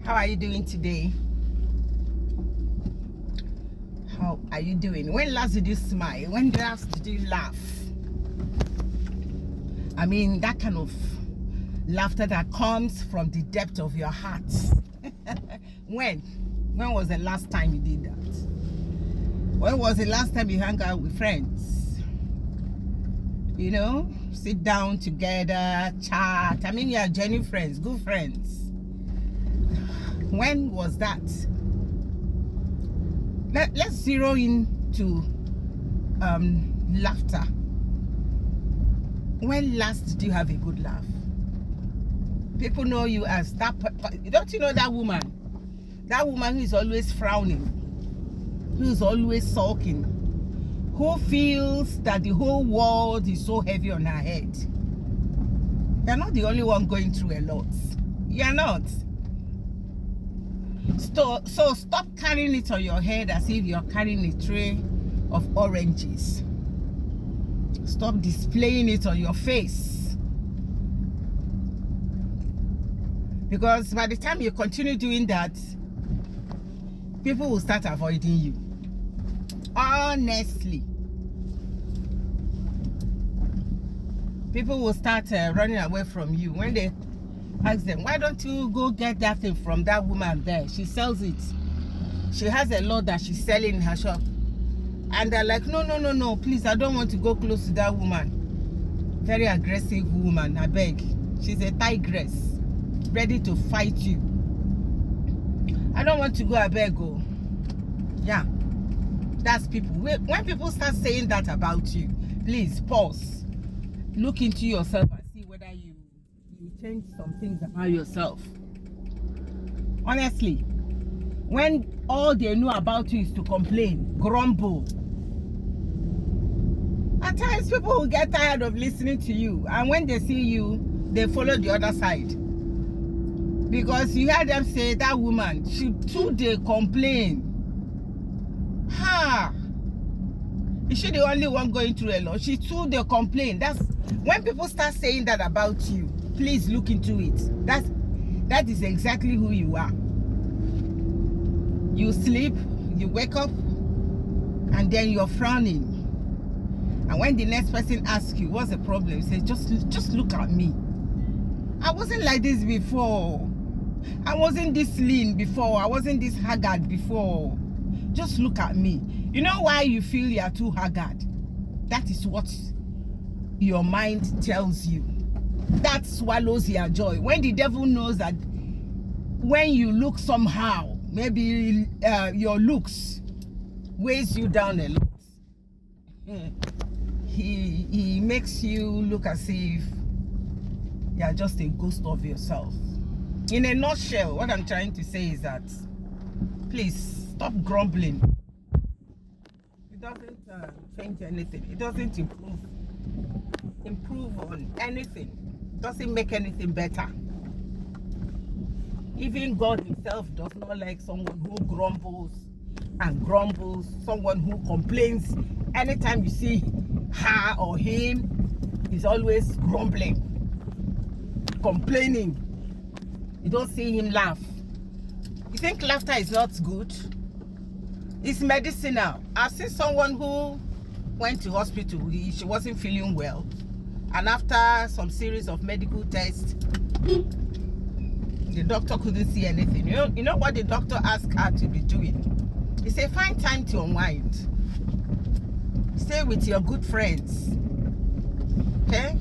How are you doing today? How are you doing? When last did you smile? When last did you laugh? I mean, that kind of laughter that comes from the depth of your heart. When was the last time you did that? When was the last time you hung out with friends? You know, sit down together, chat. I mean, you are genuine friends, good friends. When was that? Let's zero in to laughter. When last did you have a good laugh? People know you as that. Don't you know that woman? That woman who is always frowning, who is always sulking, who feels that the whole world is so heavy on her head. You're not the only one going through a lot. You're not. So stop carrying it on your head as if you're carrying a tray of oranges. Stop displaying it on your face. Because by the time you continue doing that, people will start avoiding you. Honestly. People will start running away from you when they ask them, why don't you go get that thing from that woman there? She sells it. She has a lot that she's selling in her shop. And they're like, no, please, I don't want to go close to that woman. Very aggressive woman, I beg. She's a tigress, ready to fight you. I don't want to go, I beg, go. Yeah, that's people. When people start saying that about you, please pause. Look into yourself and see whether you change some things about yourself. Honestly, when all they know about you is to complain, grumble, at times people will get tired of listening to you, and when they see you, they follow the other side. Because you hear them say, that woman, she too they complain. Is she the only one going through a lot? She too they complain. That's when people start saying that about you. Please look into it. That is exactly who you are. You sleep, you wake up, and then you're frowning. And when the next person asks you, what's the problem? You say, just look at me. I wasn't like this before. I wasn't this lean before. I wasn't this haggard before. Just look at me. You know why you feel you are too haggard? That is what your mind tells you. That swallows your joy. When the devil knows that when you look somehow, maybe your looks weighs you down a lot, he makes you look as if you're just a ghost of yourself. In a nutshell, what I'm trying to say is that please stop grumbling. It doesn't change anything. It doesn't improve on anything. It doesn't make anything better. Even God himself does not like someone who grumbles and grumbles, someone who complains. Anytime you see her or him, he's always grumbling, complaining. You don't see him laugh. You think laughter is not good? It's medicinal. I've seen someone who went to hospital. She wasn't feeling well, and after some series of medical tests, the doctor couldn't see anything. You know what the doctor asked her to be doing? He said, find time to unwind. Stay with your good friends, okay?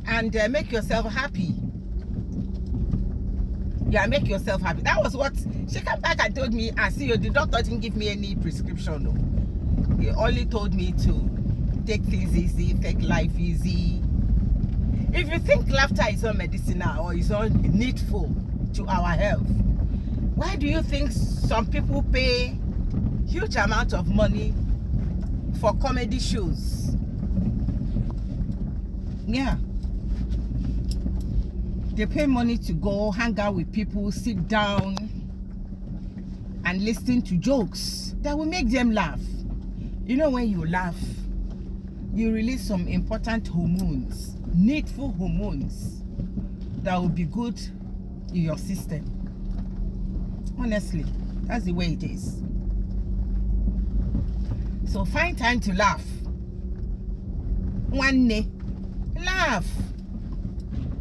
And make yourself happy. Yeah, make yourself happy. That was what she came back and told me. I see, the doctor didn't give me any prescription. No. He only told me to take things easy, take life easy. If you think laughter is not medicinal or is not needful to our health, why do you think some people pay huge amount of money for comedy shows? Yeah. They pay money to go hang out with people, sit down and listen to jokes that will make them laugh. You know, when you laugh, you release some important hormones, needful hormones that will be good in your system. Honestly, that's the way it is. So find time to laugh. One day, laugh.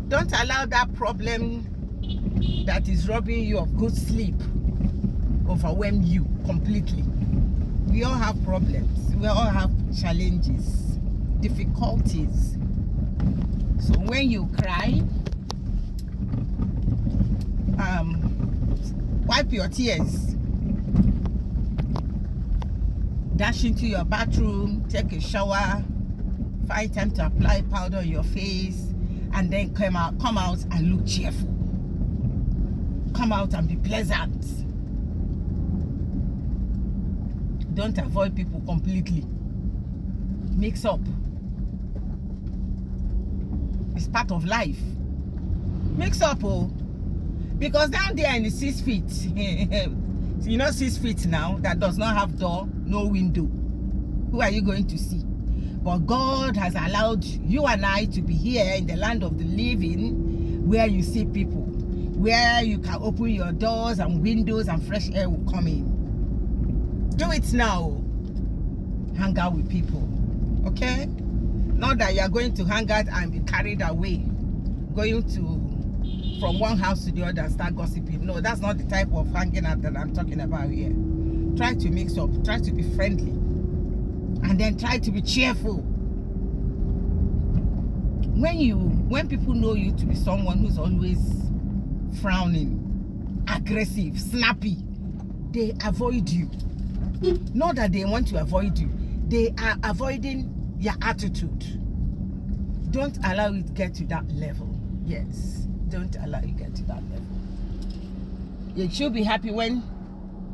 Don't allow that problem that is robbing you of good sleep overwhelm you completely. We all have problems. We all have challenges, difficulties. So when you cry, wipe your tears, dash into your bathroom, take a shower, find time to apply powder on your face, and then come out and look cheerful. Come out and be pleasant. Don't avoid people completely. Mix up. It's part of life. Mix up, oh. Because down there in the 6 feet, you know 6 feet now, that does not have door, no window. Who are you going to see? But God has allowed you and I to be here in the land of the living, where you see people, where you can open your doors and windows and fresh air will come in. Do it now. Hang out with people, okay? Not that you are going to hang out and be carried away, going from one house to the other and start gossiping. No, that's not the type of hanging out that I'm talking about here. Try to mix up, try to be friendly, and then try to be cheerful. When people know you to be someone who's always frowning, aggressive, snappy, they avoid you. Not that they want to avoid you, they are avoiding your attitude. Don't allow it to get to that level. Yes, don't allow it to get to that level. You should be happy when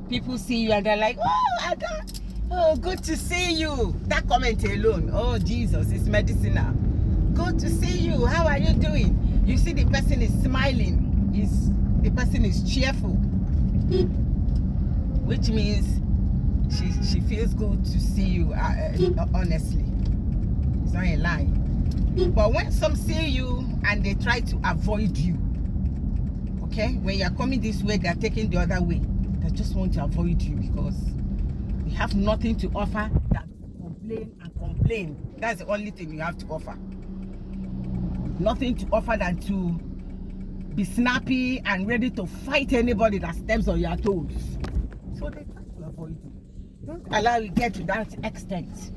people see you and they're like, oh, Ada, oh, good to see you. That comment alone, oh Jesus, it's medicinal. Good to see you. How are you doing? You see the person is smiling. The person is cheerful, which means she feels good to see you. Honestly, it's not a lie. But when some see you and they try to avoid you, okay, when you're coming this way, they're taking the other way. They just want to avoid you because you have nothing to offer than complain and complain. That's the only thing you have to offer. Nothing to offer than to be snappy and ready to fight anybody that steps on your toes. So they try to avoid you. Don't allow you to get to that extent.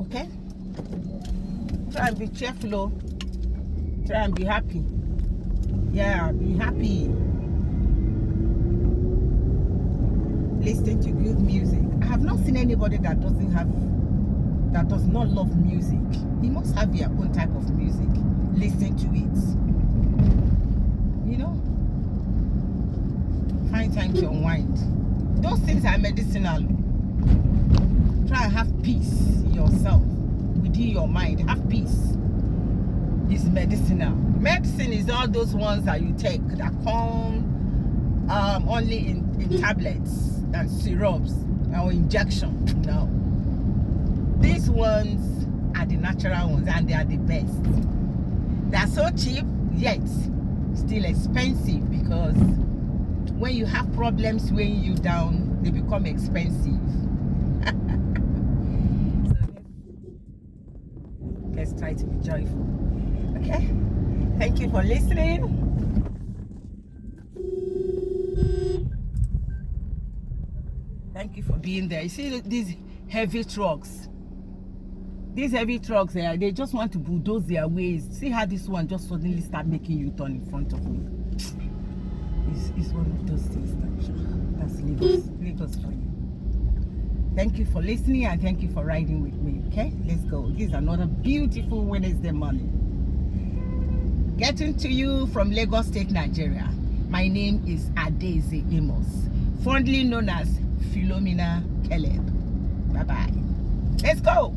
Okay? Try and be cheerful. Try and be happy. Yeah, be happy. Listen to good music. I have not seen anybody that does not love music. You must have your own type of music. Listen to it. You know? Find time to unwind. Those things are medicinal. Try and have peace in yourself, within your mind. Have peace. It's medicinal. Medicine is all those ones that you take that come only in tablets and syrups or injection. No. These ones are the natural ones and they are the best. They are so cheap, yet still expensive, because when you have problems weighing you down, they become expensive. So let's try to be joyful. Okay? Thank you for listening. Thank you for being there. You see these heavy trucks? These heavy trucks, they just want to bulldoze their ways. See how this one just suddenly start making you turn in front of me. It's one of those things that's Lagos for you. Thank you for listening and thank you for riding with me. Okay, let's go. This is another beautiful Wednesday morning. Getting to you from Lagos State, Nigeria. My name is Adeze Amos, fondly known as Philomena Caleb. Bye-bye. Let's go.